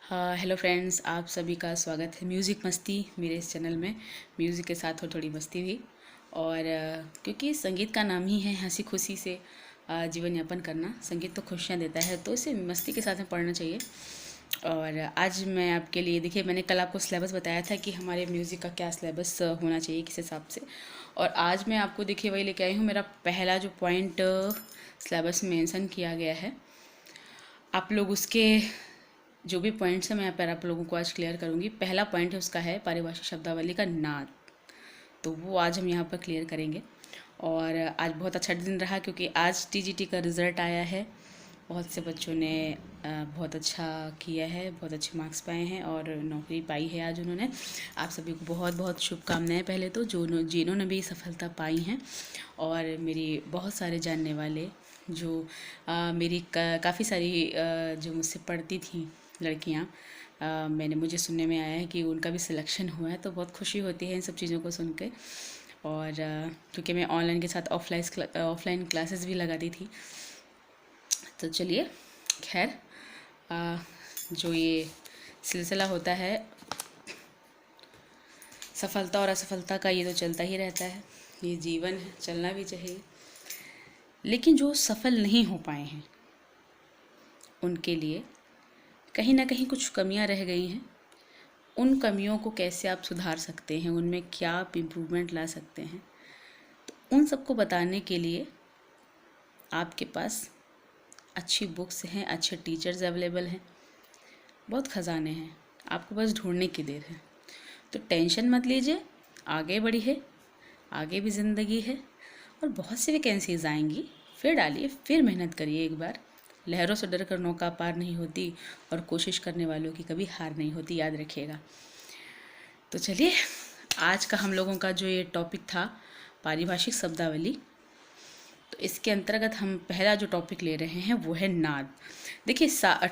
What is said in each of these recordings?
हाँ, hello friends, आप सभी का स्वागत है म्यूज़िक मस्ती मेरे इस चैनल में। म्यूज़िक के साथ थोड़ी मस्ती भी। और क्योंकि संगीत का नाम ही है हंसी खुशी से जीवन यापन करना। संगीत तो खुशियाँ देता है, तो इसे मस्ती के साथ में पढ़ना चाहिए। और आज मैं आपके लिए, देखिए, मैंने कल आपको सिलेबस बताया था कि हमारे म्यूज़िक का क्या सिलेबस होना चाहिए, किस हिसाब से। और आज मैं आपको, देखिए, वही लेके आई हूँ। मेरा पहला जो पॉइंट सिलेबस में मेंशन किया गया है, आप लोग उसके जो भी पॉइंट्स हैं मैं यहाँ पर आप लोगों को आज क्लियर करूँगी। पहला पॉइंट है, उसका है पारिभाषिक शब्दावली का नाद। तो वो आज हम यहाँ पर क्लियर करेंगे। और आज बहुत अच्छा दिन रहा क्योंकि आज टीजीटी का रिज़ल्ट आया है। बहुत से बच्चों ने बहुत अच्छा किया है, बहुत अच्छे मार्क्स पाए हैं और नौकरी पाई है आज उन्होंने। आप सभी को बहुत बहुत शुभकामनाएं पहले तो, जिन्होंने भी सफलता पाई हैं। और मेरी बहुत सारे जानने वाले जो मेरी काफ़ी सारी जो मुझसे पढ़ती थी लड़कियां, मुझे सुनने में आया है कि उनका भी सिलेक्शन हुआ है, तो बहुत खुशी होती है इन सब चीज़ों को सुन के। और क्योंकि मैं ऑनलाइन के साथ ऑफलाइन क्लासेस भी लगाती थी। तो चलिए, खैर, जो ये सिलसिला होता है सफलता और असफलता का, ये तो चलता ही रहता है। ये जीवन है, चलना भी चाहिए। लेकिन जो सफल नहीं हो पाए हैं उनके लिए कहीं ना कहीं कुछ कमियां रह गई हैं। उन कमियों को कैसे आप सुधार सकते हैं, उनमें क्या आप इम्प्रूवमेंट ला सकते हैं, तो उन सबको बताने के लिए आपके पास अच्छी बुक्स हैं, अच्छे टीचर्स अवेलेबल हैं, बहुत ख़जाने हैं। आपको बस ढूंढने की देर है। तो टेंशन मत लीजिए, आगे बढ़िए, आगे भी ज़िंदगी है और बहुत सी वैकेंसीज आएंगी। फिर डालिए, फिर मेहनत करिए एक बार। लहरों से डर कर नौका पार नहीं होती और कोशिश करने वालों की कभी हार नहीं होती, याद रखिएगा। तो चलिए, आज का हम लोगों का जो ये टॉपिक था पारिभाषिक शब्दावली, तो इसके अंतर्गत हम पहला जो टॉपिक ले रहे हैं वो है नाद। देखिए,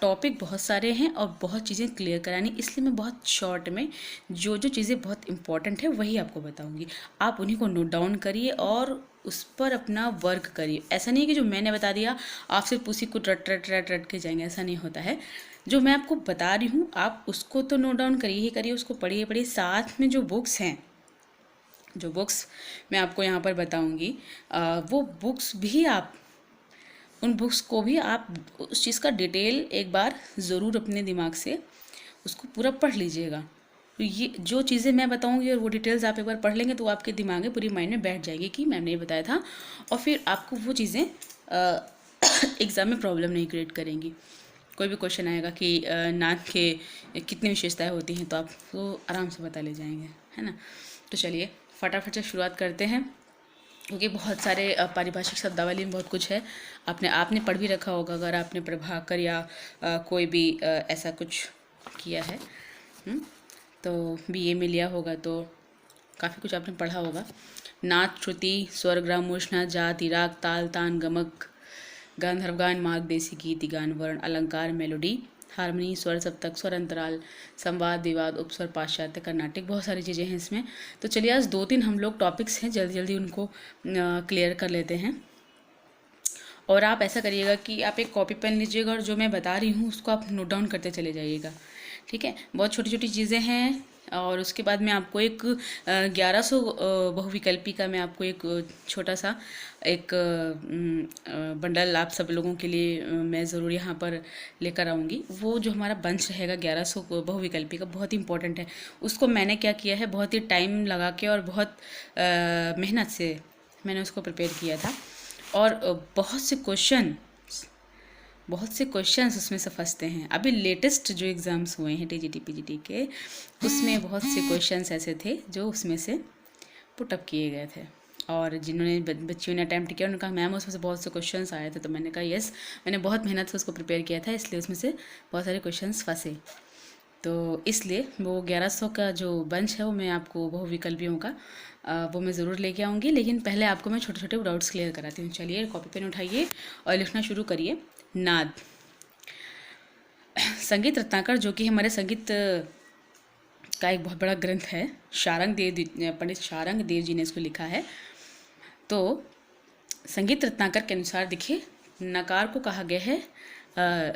टॉपिक बहुत सारे हैं और बहुत चीज़ें क्लियर करानी, इसलिए मैं बहुत शॉर्ट में जो जो चीज़ें बहुत इंपॉर्टेंट है वही आपको बताऊंगी। आप उन्हीं को नोट डाउन करिए और उस पर अपना वर्क करिए। ऐसा नहीं है कि जो मैंने बता दिया आप सिर्फ उसी को रट रट रट रट के जाएंगे, ऐसा नहीं होता है। जो मैं आपको बता रही हूँ आप उसको तो नोट डाउन करिए ही करिए, उसको पढ़िए पढ़िए। साथ में जो बुक्स हैं, जो बुक्स मैं आपको यहाँ पर बताऊंगी, वो बुक्स भी आप, उन बुक्स को भी आप उस चीज़ का डिटेल एक बार ज़रूर अपने दिमाग से उसको पूरा पढ़ लीजिएगा। तो ये जो चीज़ें मैं बताऊंगी और वो डिटेल्स आप एक बार पढ़ लेंगे तो आपके दिमाग में, पूरी माइंड में बैठ जाएगी कि मैम ने ये बताया था। और फिर आपको वो चीज़ें एग्ज़ाम में प्रॉब्लम नहीं क्रिएट करेंगी। कोई भी क्वेश्चन आएगा कि नाक के कितनी विशेषताएं होती हैं, तो आप वो आराम से बता ले जाएंगे, है ना। तो चलिए फटाफट से शुरुआत करते हैं, क्योंकि बहुत सारे पारिभाषिक शब्दावली में बहुत कुछ है। आपने आपने पढ़ भी रखा होगा अगर आपने प्रभाकर या कोई भी ऐसा कुछ किया है। तो बीए में लिया होगा तो काफ़ी कुछ आपने पढ़ा होगा। नाद, श्रुति, स्वर, ग्राम, मूर्छना, जाति, राग, ताल, तान, गमक, गांधर्व गान, मार्ग, देसी गीत, गान, वर्ण, अलंकार, मेलोडी, हारमोनी, स्वर सप्तक, स्वर अंतराल, संवाद, विवाद, उपस्वर, पाश्चात्य, कर्नाटिक, बहुत सारी चीज़ें हैं इसमें। तो चलिए, आज 2-3 हम लोग टॉपिक्स हैं, जल्दी जल्दी उनको क्लियर कर लेते हैं। और आप ऐसा करिएगा कि आप एक कॉपी पेन लीजिएगा और जो मैं बता रही हूँ उसको आप नोट डाउन करते चले जाइएगा, ठीक है। बहुत छोटी छोटी चीज़ें हैं। और उसके बाद मैं आपको एक 1100 बहुविकल्पी का मैं आपको एक छोटा सा एक बंडल आप सब लोगों के लिए मैं ज़रूर यहाँ पर लेकर आऊँगी। वो जो हमारा बंच रहेगा 1100 बहुविकल्पी का, बहुत ही इंपॉर्टेंट है। उसको मैंने क्या किया है, बहुत ही टाइम लगा के और बहुत मेहनत से मैंने उसको प्रिपेयर किया था। और बहुत से क्वेश्चंस उसमें से फंसते हैं। अभी लेटेस्ट जो एग्ज़ाम्स हुए हैं टीजीटी पीजीटी के, उसमें बहुत से क्वेश्चंस ऐसे थे जो उसमें से पुटअप किए गए थे। और जिन्होंने बच्चियों ने अटैम्प्ट किया उन्होंने कहा मैम उसमें से बहुत से क्वेश्चंस आए थे। तो मैंने कहा यस, मैंने बहुत मेहनत से उसको प्रिपेयर किया था, इसलिए उसमें से बहुत सारे क्वेश्चंस फंसे। तो इसलिए वो 1100 का जो बंच है वो मैं आपको बहुविकल्पियों का वो मैं ज़रूर लेके आऊँगी। लेकिन पहले आपको मैं छोटे छोटे डाउट्स क्लियर कराती हूँ। चलिए, कॉपी पेन उठाइए और लिखना शुरू करिए। नाद, संगीत रत्नाकर, जो कि हमारे संगीत का एक बहुत बड़ा ग्रंथ है, पंडित शारंग देव जी ने इसको लिखा है। तो संगीत रत्नाकर के अनुसार देखिए, नकार को कहा गया है,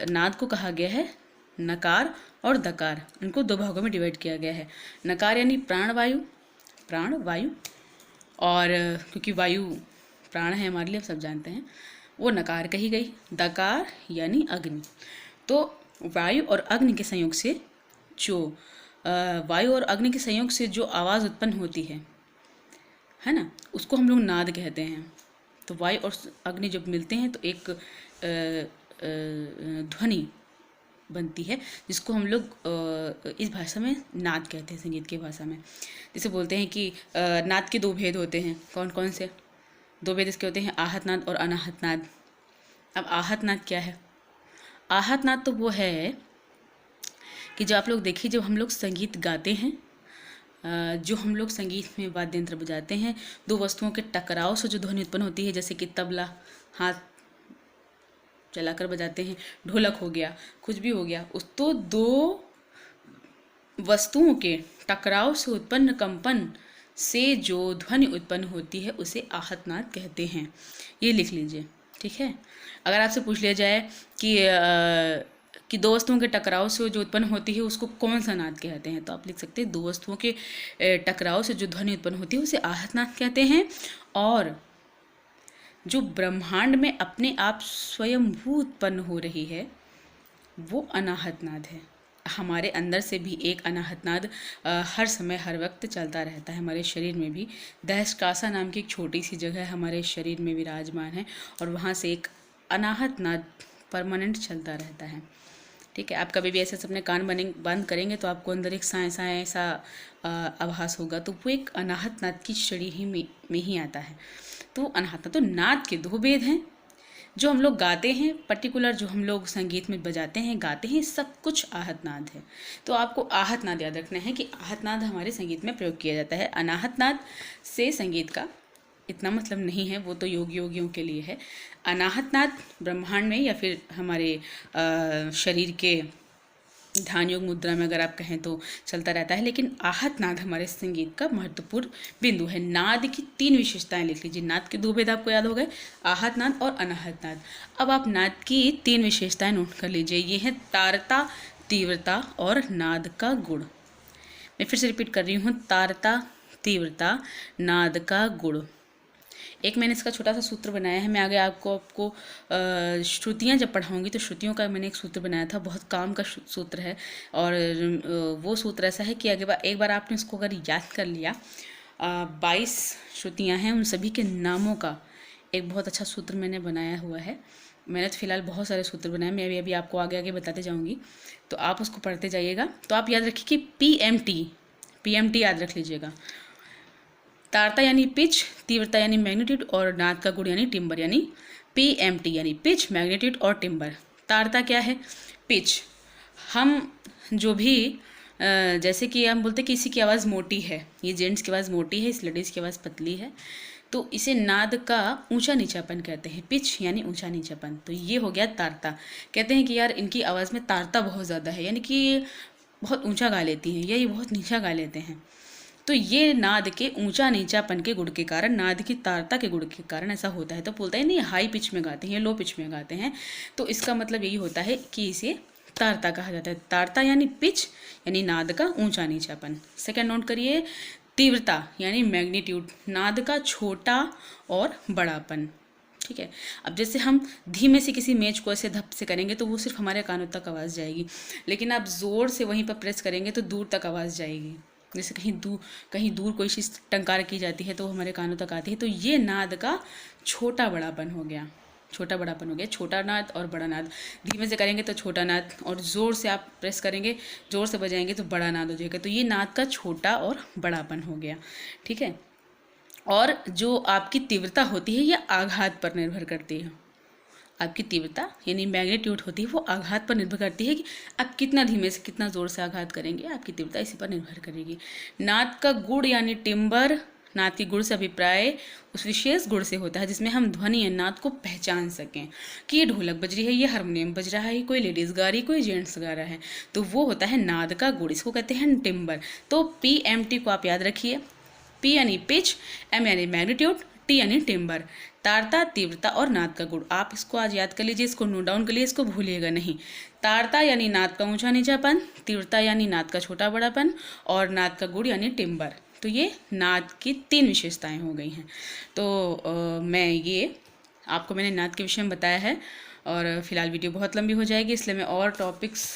नाद को कहा गया है नकार और दकार, इनको दो भागों में डिवाइड किया गया है। नकार यानी प्राण वायु, और क्योंकि वायु प्राण है हमारे लिए, आप सब जानते हैं, वो नकार कही गई। दकार यानी अग्नि। तो वायु और अग्नि के संयोग से जो वायु और अग्नि के संयोग से जो आवाज़ उत्पन्न होती है ना, उसको हम लोग नाद कहते हैं। तो वायु और अग्नि जब मिलते हैं तो एक ध्वनि बनती है, जिसको हम लोग इस भाषा में नाद कहते हैं, संगीत की भाषा में। जैसे बोलते हैं कि नाद के दो भेद होते हैं। कौन कौन से दो भेद इसके होते हैं? आहत नाद और अनाहत नाद। अब आहत नाद क्या है? आहत नाद तो वो है कि जो आप लोग देखिए, जब हम लोग संगीत गाते हैं, जो हम लोग संगीत में वाद्य यंत्र बजाते हैं, दो वस्तुओं के टकराव से जो ध्वनि उत्पन्न होती है, जैसे कि तबला हाथ चलाकर बजाते हैं, ढोलक हो गया, कुछ भी हो गया, उस तो दो वस्तुओं के टकराव से उत्पन्न कंपन से जो ध्वनि उत्पन्न होती है उसे आहत नाद कहते हैं। ये लिख लीजिए, ठीक है। अगर आपसे पूछ लिया जाए कि दो वस्तुओं के टकराव से जो उत्पन्न होती है उसको कौन सा नाद कहते हैं, तो आप लिख सकते हैं दो वस्तुओं के टकराव से जो ध्वनि उत्पन्न होती है उसे आहत नाद कहते हैं। और जो ब्रह्मांड में अपने आप स्वयंभू उत्पन्न हो रही है वो अनाहत नाद है। हमारे अंदर से भी एक अनाहत नाद हर समय हर वक्त चलता रहता है। हमारे शरीर में भी दहशकासा नाम की एक छोटी सी जगह हमारे शरीर में विराजमान है, और वहाँ से एक अनाहत नाद परमानेंट चलता रहता है, ठीक है। आप कभी भी ऐसे अपने कान बंद करेंगे तो आपको अंदर एक साए साए ऐसा आभास होगा, तो वो एक अनाहत नाद की श्रेणी ही में ही आता है। तो अनाहत नाद, तो नाद के दो भेद हैं। जो हम लोग गाते हैं, पर्टिकुलर जो हम लोग संगीत में बजाते हैं, गाते हैं, सब कुछ आहत नाद है। तो आपको आहत नाद याद रखना है कि आहत नाद हमारे संगीत में प्रयोग किया जाता है। अनाहत नाद से संगीत का इतना मतलब नहीं है, वो तो योगियों के लिए है। अनाहत नाद ब्रह्मांड में या फिर हमारे शरीर के ध्यान योग मुद्रा में अगर आप कहें तो चलता रहता है, लेकिन आहत नाद हमारे संगीत का महत्वपूर्ण बिंदु है। नाद की तीन विशेषताएं लिख लीजिए। नाद के दो भेद आपको याद हो गए, आहत नाद और अनाहत नाद। अब आप नाद की तीन विशेषताएं नोट कर लीजिए। ये है तारता, तीव्रता और नाद का गुण। मैं फिर से रिपीट कर रही हूँ, तारता, तीव्रता, नाद का गुण। एक मैंने इसका छोटा सा सूत्र बनाया है, मैं आगे आपको श्रुतियाँ जब पढ़ाऊँगी तो श्रुतियों का मैंने एक सूत्र बनाया था, बहुत काम का सूत्र है। और वो सूत्र ऐसा है कि एक बार आपने इसको अगर याद कर लिया, 22 श्रुतियाँ हैं, उन सभी के नामों का एक बहुत अच्छा सूत्र मैंने बनाया हुआ है। मैंने तो फिलहाल बहुत सारे सूत्र बनाए, मैं अभी आपको आगे आगे बताते जाऊँगी, तो आप उसको पढ़ते जाइएगा। तो आप याद रखिए कि PMT याद रख लीजिएगा। तारता यानी पिच, तीव्रता यानी मैग्नीट्यूड, और नाद का गुण यानी टिम्बर, यानी PMT यानी पिच, मैग्नीट्यूड और टिम्बर। तारता क्या है? पिच। हम जो भी जैसे कि हम बोलते हैं कि किसी की आवाज़ मोटी है, ये जेंट्स की आवाज़ मोटी है, इस लेडीज़ की आवाज़ पतली है, तो इसे नाद का ऊंचा नीचापन कहते हैं। पिच यानी ऊंचा नीचापन। तो ये हो गया तारता। कहते हैं कि यार इनकी आवाज़ में तारता बहुत ज़्यादा है, यानी कि ये बहुत ऊंचा गा लेती हैं या ये बहुत नीचा गा लेते हैं। तो ये नाद के ऊंचा नीचापन के गुण के कारण, नाद की तारता के गुण के कारण ऐसा होता है। तो बोलता है नहीं हाई पिच में गाते हैं, लो पिच में गाते हैं, तो इसका मतलब यही होता है कि इसे तारता कहा जाता है। तारता यानी पिच यानी नाद का ऊंचा नीचापन। सेकंड नोट करिए, तीव्रता यानी मैग्नीट्यूड, नाद का छोटा और बड़ापन, ठीक है। अब जैसे हम धीमे से किसी मेज को ऐसे धप से करेंगे तो वो सिर्फ हमारे कानों तक आवाज़ जाएगी, लेकिन आप ज़ोर से वहीं पर प्रेस करेंगे तो दूर तक आवाज़ जाएगी। जैसे कहीं दूर कोई चीज़ टंकार की जाती है तो हमारे कानों तक आती है। तो ये नाद का छोटा बड़ापन हो गया, छोटा नाद और बड़ा नाद। धीमे से करेंगे तो छोटा नाद, और ज़ोर से आप प्रेस करेंगे, ज़ोर से बजाएंगे तो बड़ा नाद हो जाएगा। तो ये नाद का छोटा और बड़ापन हो गया, ठीक है। और जो आपकी तीव्रता होती है यह आघात पर निर्भर करती है। आपकी तीव्रता यानी मैग्नीट्यूड होती है वो आघात पर निर्भर करती है कि आप कितना धीमे से कितना ज़ोर से आघात करेंगे, आपकी तीव्रता इसी पर निर्भर करेगी। नाद का गुण यानी टिम्बर, नाद के गुण से अभिप्राय उस विशेष गुण से होता है जिसमें हम ध्वनि या नाद को पहचान सकें कि ये ढोलक बज रही है, ये हारमोनियम बज रहा है, कोई लेडीज़ गा रही, कोई जेंट्स गा रहा है, तो वो होता है नाद का गुण, इसको कहते हैं टिम्बर। तो PMT को आप याद रखिए। P यानी पिच, M यानी मैग्नीट्यूड, T यानी टिम्बर। तारता, तीव्रता और नाद का गुण, आप इसको आज याद कर लीजिए, इसको नोट डाउन कर लीजिए, इसको भूलिएगा नहीं। तारता यानी नाद का ऊंचा नीचापन, तीव्रता यानी नाद का छोटा बड़ापन, और नाद का गुण यानी टिम्बर। तो ये नाद की 3 विशेषताएं हो गई हैं। तो आपको मैंने नाद के विषय में बताया है। और फिलहाल वीडियो बहुत लंबी हो जाएगी, इसलिए मैं और टॉपिक्स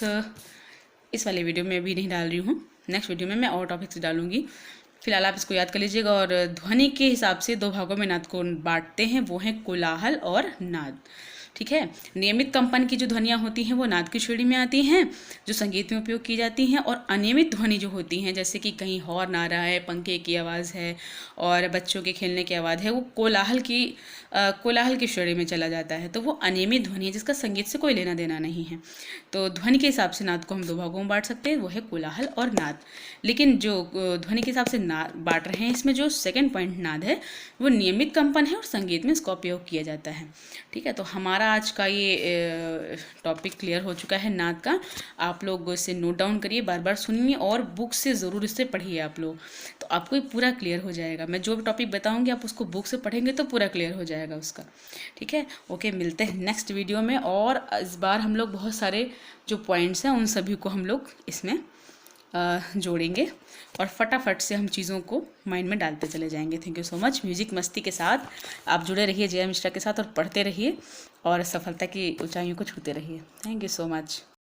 इस वाले वीडियो में अभी नहीं डाल रही हूँ। नेक्स्ट वीडियो में मैं और टॉपिक्स डालूंगी। फिलहाल आप इसको याद कर लीजिएगा। और ध्वनि के हिसाब से 2 भागों में नाद को बांटते हैं, वो हैं कोलाहल और नाद। ठीक है। नियमित कंपन की जो ध्वनियाँ होती हैं वो नाद की श्रेणी में आती हैं, जो संगीत में उपयोग की जाती हैं। और अनियमित ध्वनि जो होती हैं, जैसे कि कहीं हॉर्न आ रहा है, पंखे की आवाज़ है और बच्चों के खेलने की आवाज़ है, वो कोलाहल की श्रेणी में चला जाता है। तो वो अनियमित ध्वनि है, जिसका संगीत से कोई लेना देना नहीं है। तो ध्वनि के हिसाब से नाद को हम 2 भागों में बांट सकते हैं, वो है कोलाहल और नाद। लेकिन जो ध्वनि के हिसाब से नाद बांट रहे हैं, इसमें जो सेकंड पॉइंट नाद है वो नियमित कंपन है और संगीत में इसका उपयोग किया जाता है। ठीक है। तो हमारा आज का ये टॉपिक क्लियर हो चुका है नाद का। आप लोग इसे नोट डाउन करिए, बार बार सुनिए और बुक से ज़रूर इसे पढ़िए आप लोग, तो आपको ये पूरा क्लियर हो जाएगा। मैं जो भी टॉपिक बताऊंगी आप उसको बुक से पढ़ेंगे तो पूरा क्लियर हो जाएगा उसका। ठीक है। ओके, मिलते हैं नेक्स्ट वीडियो में। और इस बार हम लोग बहुत सारे जो पॉइंट्स हैं उन सभी को हम लोग इसमें जोड़ेंगे और फटाफट से हम चीज़ों को माइंड में डालते चले जाएंगे। Thank you so much. Music मस्ती के साथ आप जुड़े रहिए जया मिश्रा के साथ और पढ़ते रहिए और सफलता की ऊंचाइयों को छूते रहिए। Thank you so much.